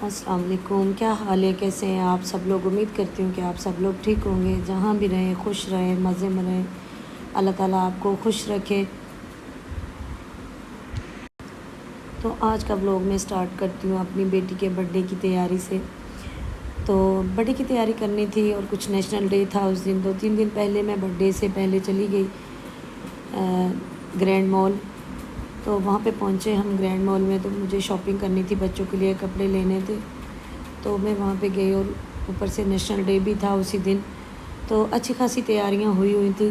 अस्सलाम वालेकुम, क्या हाल है, कैसे हैं आप सब लोग। उम्मीद करती हूँ कि आप सब लोग ठीक होंगे, जहाँ भी रहें खुश रहें, मज़े में रहें। अल्लाह ताला आपको खुश रखे। तो आज का व्लॉग मैं स्टार्ट करती हूँ अपनी बेटी के बर्थडे की तैयारी से। तो बर्थडे की तैयारी करनी थी और कुछ नेशनल डे था उस दिन। 2-3 दिन पहले मैं बर्थडे से पहले चली गई ग्रैंड मॉल। तो वहाँ पे पहुँचे हम ग्रैंड मॉल में, तो मुझे शॉपिंग करनी थी, बच्चों के लिए कपड़े लेने थे। तो मैं वहाँ पे गई और ऊपर से नेशनल डे भी था उसी दिन, तो अच्छी खासी तैयारियाँ हुई थी।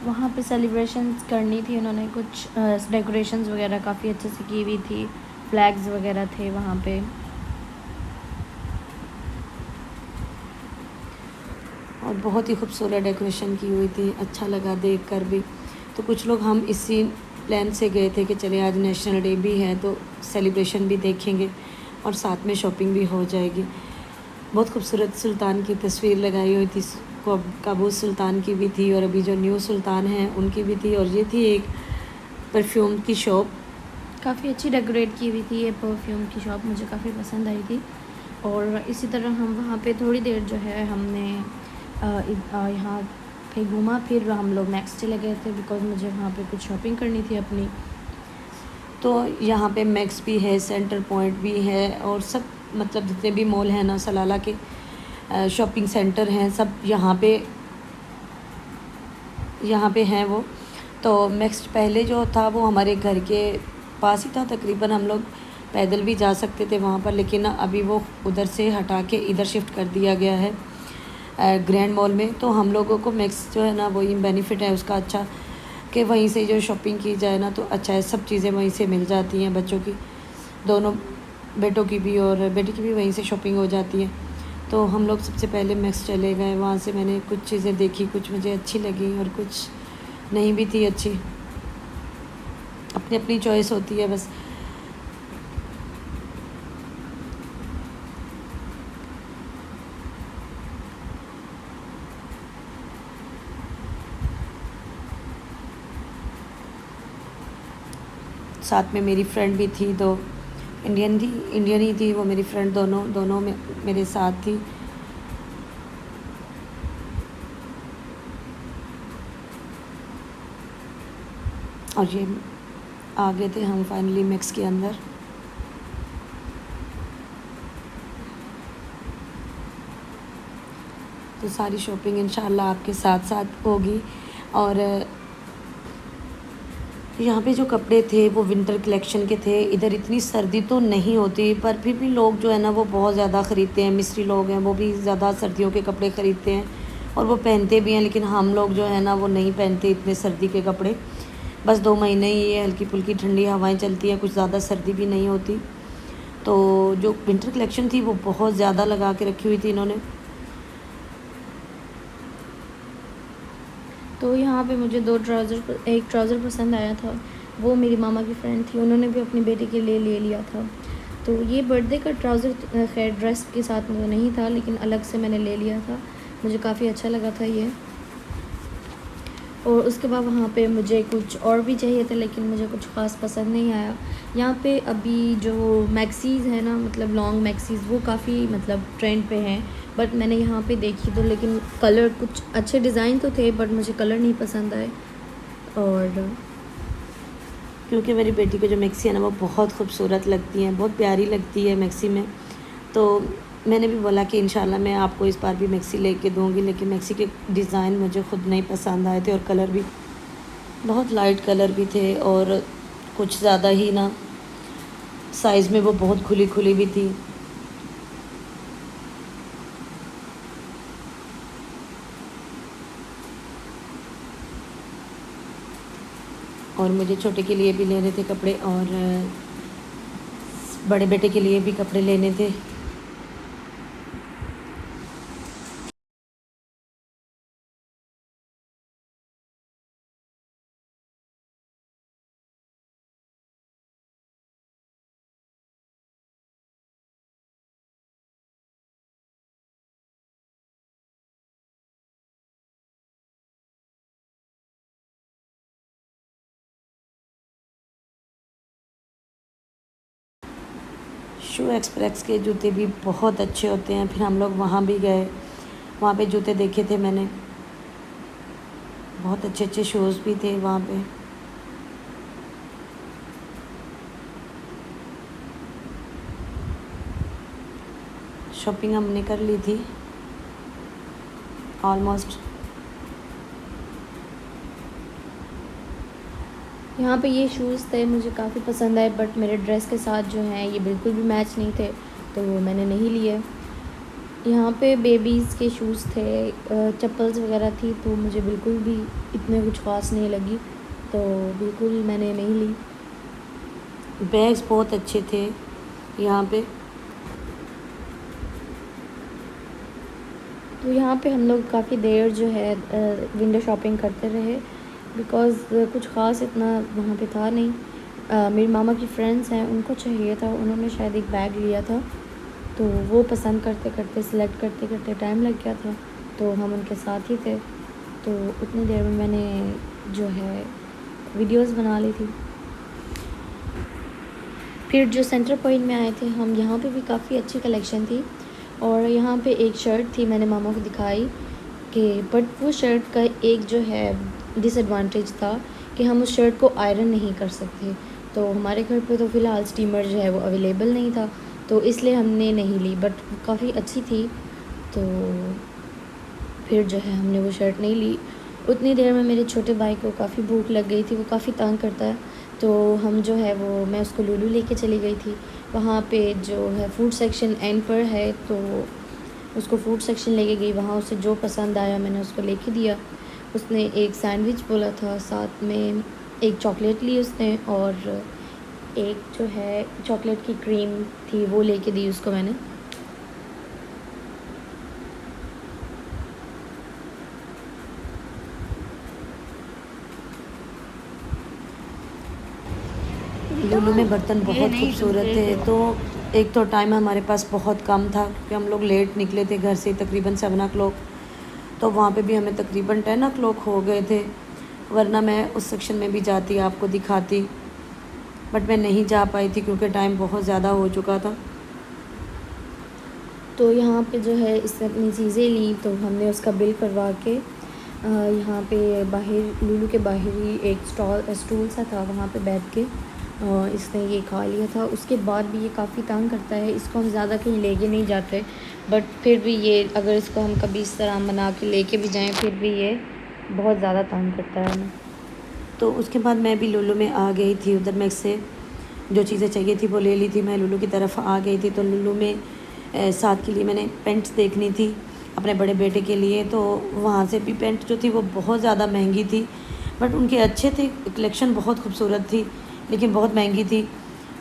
वहाँ पे सेलिब्रेशंस करनी थी, उन्होंने कुछ डेकोरेशंस वगैरह काफ़ी अच्छे से की हुई थी, फ्लैग्स वगैरह थे वहाँ पे। और बहुत ही खूबसूरत डेकोरेशन की हुई थी, अच्छा लगा देख कर भी। तो कुछ लोग हम इसी प्लान से गए थे कि चले आज नेशनल डे भी है तो सेलिब्रेशन भी देखेंगे और साथ में शॉपिंग भी हो जाएगी। बहुत खूबसूरत सुल्तान की तस्वीर लगाई हुई थी, काबूस सुल्तान की भी थी और अभी जो न्यू सुल्तान हैं उनकी भी थी। और ये थी एक परफ्यूम की शॉप, काफ़ी अच्छी डेकोरेट की हुई थी ये परफ्यूम की शॉप, मुझे काफ़ी पसंद आई थी। और इसी तरह हम वहाँ पे थोड़ी देर जो है हमने यहाँ पे घूमा, फिर हम लोग मैक्स चले गए थे बिकॉज़ मुझे वहाँ पे कुछ शॉपिंग करनी थी अपनी। तो यहाँ पे मैक्स भी है, सेंटर पॉइंट भी है और सब मतलब जितने भी मॉल हैं ना सलाला के शॉपिंग सेंटर हैं, सब यहाँ पे हैं वो। तो मैक्स पहले जो था वो हमारे घर के पास ही था, तकरीबन हम लोग पैदल भी जा सकते थे वहाँ पर, लेकिन अभी वो उधर से हटा के इधर शिफ्ट कर दिया गया है ग्रैंड मॉल में। तो हम लोगों को मैक्स जो है ना वही बेनिफिट है उसका, अच्छा कि वहीं से जो शॉपिंग की जाए ना तो अच्छा है, सब चीज़ें वहीं से मिल जाती हैं, बच्चों की दोनों बेटों की भी और बेटी की भी वहीं से शॉपिंग हो जाती है। तो हम लोग सबसे पहले मैक्स चले गए, वहाँ से मैंने कुछ चीज़ें देखी, कुछ मुझे अच्छी लगी और कुछ नहीं भी थी अच्छी। अपनी अपनी चॉइस होती है बस। साथ में मेरी फ्रेंड भी थी, दो इंडियन ही थी वो मेरी फ्रेंड, दोनों में मेरे साथ थी। और ये आ गए थे हम फाइनली मैक्स के अंदर। तो सारी शॉपिंग इंशाल्लाह आपके साथ साथ होगी। और यहाँ पे जो कपड़े थे वो विंटर कलेक्शन के थे। इधर इतनी सर्दी तो नहीं होती पर फिर भी लोग जो है ना वो बहुत ज़्यादा ख़रीदते हैं, मिस्री लोग हैं वो भी ज़्यादा सर्दियों के कपड़े ख़रीदते हैं और वो पहनते भी हैं। लेकिन हम लोग जो है ना वो नहीं पहनते इतने सर्दी के कपड़े, बस 2 महीने ही ये हल्की फुल्की ठंडी हवाएं चलती हैं, कुछ ज़्यादा सर्दी भी नहीं होती। तो जो विंटर कलेक्शन थी वो बहुत ज़्यादा लगा के रखी हुई थी इन्होंने। तो यहाँ पे मुझे एक ट्राउज़र पसंद आया था, वो मेरी मामा की फ्रेंड थी, उन्होंने भी अपनी बेटी के लिए ले लिया था। तो ये बर्थडे का ट्राउज़र खैर ड्रेस के साथ में तो नहीं था, लेकिन अलग से मैंने ले लिया था, मुझे काफ़ी अच्छा लगा था ये। और उसके बाद वहाँ पे मुझे कुछ और भी चाहिए था, लेकिन मुझे कुछ ख़ास पसंद नहीं आया। यहाँ पे अभी जो मैक्सीज़ है ना, मतलब लॉन्ग मैक्सीज़, वो काफ़ी मतलब ट्रेंड पे हैं। बट मैंने यहाँ पे देखी तो, लेकिन कलर कुछ अच्छे डिज़ाइन तो थे बट मुझे कलर नहीं पसंद आए। और क्योंकि मेरी बेटी को जो मैक्सी है ना वो बहुत खूबसूरत लगती हैं, बहुत प्यारी लगती है मैक्सी में। तो मैंने भी बोला कि इंशाल्लाह मैं आपको इस बार भी मैक्सी लेके दूँगी, लेकिन मैक्सी के डिज़ाइन मुझे ख़ुद नहीं पसंद आए थे और कलर भी बहुत लाइट कलर भी थे और कुछ ज़्यादा ही ना साइज़ में वो बहुत खुली खुली भी थी। और मुझे छोटे के लिए भी लेने थे कपड़े और बड़े बेटे के लिए भी कपड़े लेने थे। शू एक्सप्रेस के जूते भी बहुत अच्छे होते हैं। फिर हम लोग वहाँ भी गए, वहाँ पे जूते देखे थे मैंने, बहुत अच्छे अच्छे शूज़ भी थे वहाँ पे। शॉपिंग हमने कर ली थी ऑलमोस्ट। यहाँ पे ये शूज़ थे, मुझे काफ़ी पसंद आए, बट मेरे ड्रेस के साथ जो हैं ये बिल्कुल भी मैच नहीं थे, तो वो मैंने नहीं लिए। यहाँ पे बेबीज़ के शूज़ थे, चप्पल्स वगैरह थी, तो मुझे बिल्कुल भी इतने कुछ ख़ास नहीं लगी, तो बिल्कुल मैंने नहीं ली। बैग्स बहुत अच्छे थे यहाँ पे। तो यहाँ पे हम लोग काफ़ी देर जो है विंडो शॉपिंग करते रहे, बिकॉज़ कुछ ख़ास इतना वहाँ पे था नहीं। मेरी मामा की फ्रेंड्स हैं, उनको चाहिए था, उन्होंने शायद एक बैग लिया था, तो वो पसंद करते करते सिलेक्ट करते करते टाइम लग गया था, तो हम उनके साथ ही थे, तो उतनी देर में मैंने जो है वीडियोस बना ली थी। फिर जो सेंटर पॉइंट में आए थे हम, यहाँ पे भी काफ़ी अच्छी कलेक्शन थी, और यहाँ पे एक शर्ट थी, मैंने मामा को दिखाई कि बट वो शर्ट का एक जो है डिसएडवांटेज था कि हम उस शर्ट को आयरन नहीं कर सकते, तो हमारे घर पे तो फ़िलहाल स्टीमर जो है वो अवेलेबल नहीं था, तो इसलिए हमने नहीं ली, बट काफ़ी अच्छी थी, तो फिर जो है हमने वो शर्ट नहीं ली। उतनी देर में मेरे छोटे भाई को काफ़ी भूख लग गई थी, वो काफ़ी तंग करता है, तो हम जो है वो मैं उसको लुलु लेके चली गई थी। वहाँ पे जो है फूड सेक्शन एंड पर है, तो उसको फूड सेक्शन लेके गई, वहाँ उसे जो पसंद आया मैंने उसको लेके दिया। उसने एक सैंडविच बोला था, साथ में एक चॉकलेट ली उसने, और एक जो है चॉकलेट की क्रीम थी वो लेके दी उसको मैंने। लुलु में बर्तन बहुत खूबसूरत थे। तो एक तो टाइम हमारे पास बहुत कम था क्योंकि हम लोग लेट निकले थे घर से, तकरीबन 7 o'clock, तो वहाँ पे भी हमें तकरीबन 10 o'clock हो गए थे, वरना मैं उस सेक्शन में भी जाती, आपको दिखाती, बट मैं नहीं जा पाई थी क्योंकि टाइम बहुत ज़्यादा हो चुका था। तो यहाँ पे जो है इसने अपनी चीज़ें ली, तो हमने उसका बिल करवा के यहाँ पे बाहर लुलु के बाहर ही एक स्टूल सा था, वहाँ पे बैठ के इसने ये खा लिया था। उसके बाद भी ये काफ़ी तंग करता है, इसको हम ज़्यादा कहीं लेके नहीं जाते, बट फिर भी ये अगर इसको हम कभी इस तरह बना के लेके भी जाएं, फिर भी ये बहुत ज़्यादा तंग करता है हमें। तो उसके बाद मैं भी लुलु में आ गई थी, उधर मैक्स से जो चीज़ें चाहिए थी वो ले ली थी, मैं लुलु की तरफ आ गई थी। तो लुलु में साथ के लिए मैंने पेंट्स देखनी थी अपने बड़े बेटे के लिए, तो वहाँ से भी पेंट जो थी वो बहुत ज़्यादा महंगी थी, बट उनके अच्छे थे, कलेक्शन बहुत खूबसूरत थी, लेकिन बहुत महंगी थी।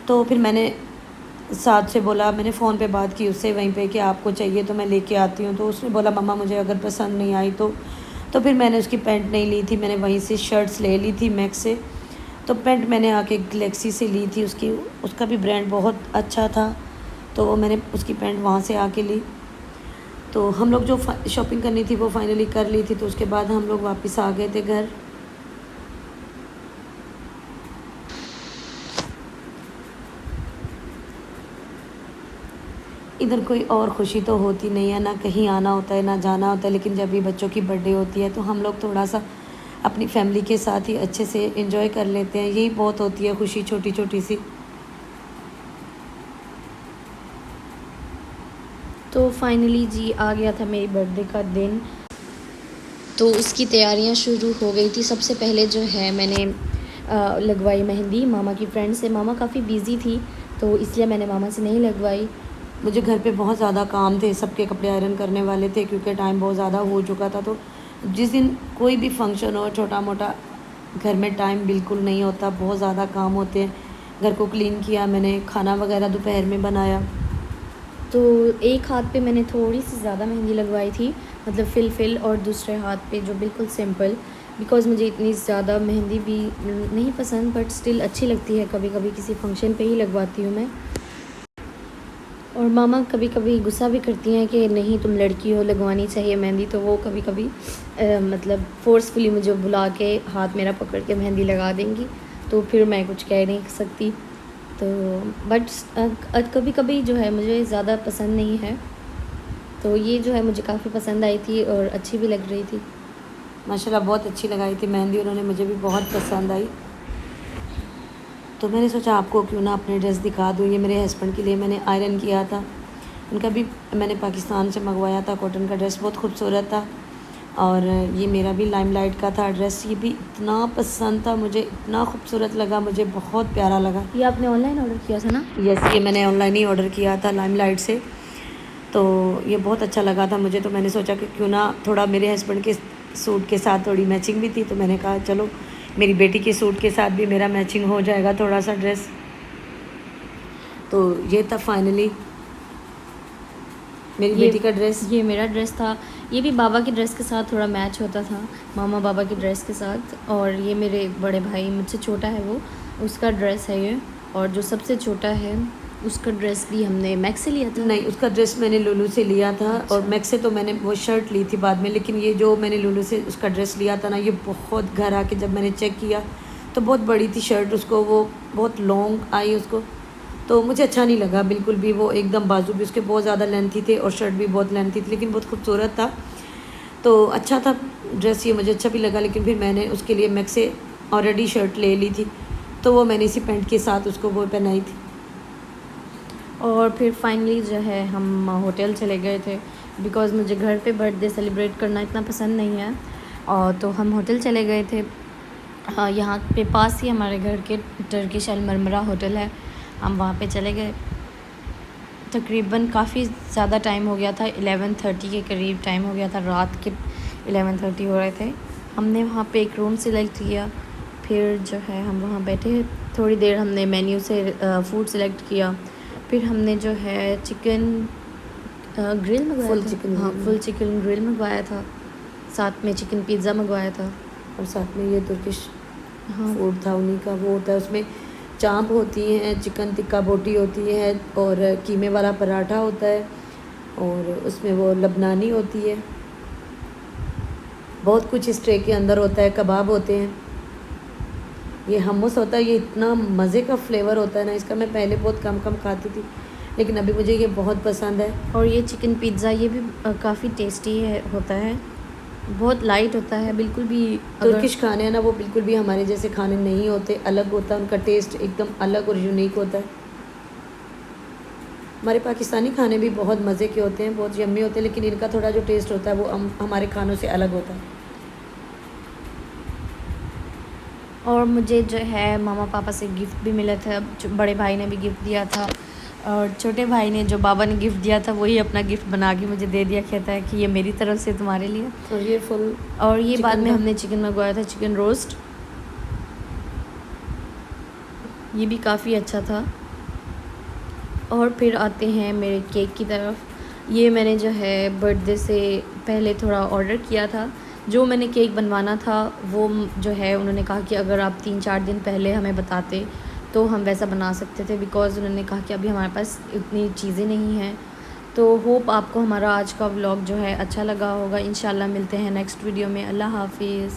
तो फिर मैंने साथ से बोला, मैंने फ़ोन पे बात की उससे वहीं पे कि आपको चाहिए तो मैं लेके आती हूँ, तो उसने बोला मम्मा मुझे अगर पसंद नहीं आई तो फिर मैंने उसकी पैंट नहीं ली थी, मैंने वहीं से शर्ट्स ले ली थी मैक्स से। तो पैंट मैंने आके गैलेक्सी से ली थी, उसका भी ब्रांड बहुत अच्छा था, तो वो मैंने उसकी पैंट वहाँ से आके ली। तो हम लोग जो शॉपिंग करनी थी वो फाइनली कर ली थी, तो उसके बाद हम लोग वापस आ गए थे घर। इधर कोई और ख़ुशी तो होती नहीं है, ना कहीं आना होता है ना जाना होता है, लेकिन जब भी बच्चों की बर्थडे होती है तो हम लोग थोड़ा सा अपनी फैमिली के साथ ही अच्छे से एंजॉय कर लेते हैं, यही बहुत होती है खुशी, छोटी छोटी सी। तो फाइनली जी आ गया था मेरी बर्थडे का दिन, तो उसकी तैयारियां शुरू हो गई थी। सबसे पहले जो है मैंने लगवाई मेहंदी मामा की फ्रेंड से। मामा काफ़ी बिज़ी थी, तो इसलिए मैंने मामा से नहीं लगवाई। मुझे घर पे बहुत ज़्यादा काम थे, सबके कपड़े आयरन करने वाले थे क्योंकि टाइम बहुत ज़्यादा हो चुका था। तो जिस दिन कोई भी फंक्शन हो छोटा मोटा, घर में टाइम बिल्कुल नहीं होता, बहुत ज़्यादा काम होते हैं। घर को क्लीन किया मैंने, खाना वगैरह दोपहर में बनाया। तो एक हाथ पे मैंने थोड़ी सी ज़्यादा मेहंदी लगवाई थी, मतलब फिल, और दूसरे हाथ पे जो बिल्कुल सिंपल, बिकॉज़ मुझे इतनी ज़्यादा मेहंदी भी नहीं पसंद, बट स्टिल अच्छी लगती है, कभी कभी किसी फंक्शन पे ही लगवाती हूँ मैं। और मामा कभी कभी गुस्सा भी करती हैं कि नहीं तुम लड़की हो, लगवानी चाहिए मेहंदी, तो वो कभी कभी मतलब फ़ोर्सफुली मुझे बुला के हाथ मेरा पकड़ के मेहंदी लगा देंगी, तो फिर मैं कुछ कह नहीं सकती। तो बट कभी कभी जो है मुझे ज़्यादा पसंद नहीं है, तो ये जो है मुझे काफ़ी पसंद आई थी और अच्छी भी लग रही थी। माशाल्लाह बहुत अच्छी लगाई थी मेहंदी उन्होंने, मुझे भी बहुत पसंद आई। तो मैंने सोचा आपको क्यों ना अपने ड्रेस दिखा दूँ। ये मेरे हस्बैंड के लिए मैंने आयरन किया था, उनका भी मैंने पाकिस्तान से मंगवाया था, कॉटन का ड्रेस बहुत खूबसूरत था। और ये मेरा भी लाइमलाइट का था ड्रेस, ये भी इतना पसंद था मुझे, इतना खूबसूरत लगा, मुझे बहुत प्यारा लगा। ये आपने ऑनलाइन ऑर्डर किया था ना? यस, ये मैंने ऑनलाइन ही ऑर्डर किया था लाइमलाइट से। तो ये बहुत अच्छा लगा था मुझे, तो मैंने सोचा कि क्यों ना थोड़ा मेरे हस्बैंड के सूट के साथ थोड़ी मैचिंग भी थी, तो मैंने कहा चलो मेरी बेटी के सूट के साथ भी मेरा मैचिंग हो जाएगा थोड़ा सा ड्रेस। तो ये था फाइनली मेरी बेटी का ड्रेस। ये मेरा ड्रेस था, ये भी बाबा की ड्रेस के साथ थोड़ा मैच होता था, मामा बाबा की ड्रेस के साथ। और ये मेरे बड़े भाई, मुझसे छोटा है वो, उसका ड्रेस है ये। और जो सबसे छोटा है उसका ड्रेस भी हमने मैक्स से लिया था। नहीं, उसका ड्रेस मैंने लुलू से लिया था। अच्छा। और मैक्स से तो मैंने वो शर्ट ली थी बाद में, लेकिन ये जो मैंने लुलू से उसका ड्रेस लिया था ना, ये बहुत, घर आके जब मैंने चेक किया तो बहुत बड़ी थी शर्ट उसको, वो बहुत लॉन्ग आई उसको, तो मुझे अच्छा नहीं लगा बिल्कुल भी। वो एकदम बाजू भी उसके बहुत ज़्यादा लेंथी थे और शर्ट भी बहुत लेंथी थी, लेकिन बहुत खूबसूरत था, तो अच्छा था ड्रेस, ये मुझे अच्छा भी लगा। लेकिन फिर मैंने उसके लिए मैक्स से ऑलरेडी शर्ट ले ली थी, तो वो मैंने इसी पैंट के साथ उसको वो पहनाई थी। और फिर फाइनली जो है हम होटल चले गए थे, बिकॉज़ मुझे घर पे बर्थडे सेलिब्रेट करना इतना पसंद नहीं है। और तो हम होटल चले गए थे। यहाँ पे पास ही हमारे घर के टर्किश अलमरमरा होटल है, हम वहाँ पे चले गए। तकरीबन काफ़ी ज़्यादा टाइम हो गया था, 11:30 के करीब टाइम हो गया था, रात के 11:30 हो रहे थे। हमने वहाँ पे एक रूम सिलेक्ट किया, फिर जो है हम वहाँ बैठे थोड़ी देर, हमने मेन्यू से फ़ूड सिलेक्ट किया। फिर हमने जो है चिकन ग्रिल मंगवाया फुल था। चिकन हाँ, ग्रिल। फुल चिकन ग्रिल मंगवाया था, साथ में चिकन पिज़्ज़ा मंगवाया था। और साथ में ये तुर्किश हाँ, फूड था उन्हीं का, वो होता है उसमें चांप होती है, चिकन टिक्का बोटी होती है, और कीमे वाला पराठा होता है, और उसमें वो लबनानी होती है, बहुत कुछ इस ट्रे के अंदर होता है, कबाब होते हैं, ये हमस होता है। ये इतना मज़े का फ्लेवर होता है ना इसका, मैं पहले बहुत कम कम खाती थी, लेकिन अभी मुझे ये बहुत पसंद है। और ये चिकन पिज़्ज़ा ये भी काफ़ी टेस्टी है, होता है, बहुत लाइट होता है, बिल्कुल भी तुर्किश खाने हैं ना, वो बिल्कुल भी हमारे जैसे खाने नहीं होते, अलग होता है उनका टेस्ट, एकदम अलग और यूनिक होता है। हमारे पाकिस्तानी खाने भी बहुत मज़े के होते हैं, बहुत यम्मी होते हैं, लेकिन इनका थोड़ा जो टेस्ट होता है वो हमारे खानों से अलग होता है। और मुझे जो है मामा पापा से गिफ्ट भी मिला था, बड़े भाई ने भी गिफ्ट दिया था, और छोटे भाई ने, जो बाबा ने गिफ्ट दिया था, वही अपना गिफ्ट बना के मुझे दे दिया, कहता है कि ये मेरी तरफ से तुम्हारे लिए। और ये फुल, और ये बाद में का- हमने चिकन मंगवाया था, चिकन रोस्ट, ये भी काफ़ी अच्छा था। और फिर आते हैं मेरे केक की तरफ। ये मैंने जो है बर्थडे से पहले थोड़ा ऑर्डर किया था, जो मैंने केक बनवाना था वो जो है उन्होंने कहा कि अगर आप 3-4 दिन पहले हमें बताते तो हम वैसा बना सकते थे, बिकॉज़ उन्होंने कहा कि अभी हमारे पास इतनी चीज़ें नहीं हैं। तो होप आपको हमारा आज का व्लॉग जो है अच्छा लगा होगा। इंशाल्लाह मिलते हैं नेक्स्ट वीडियो में। अल्लाह हाफिज़।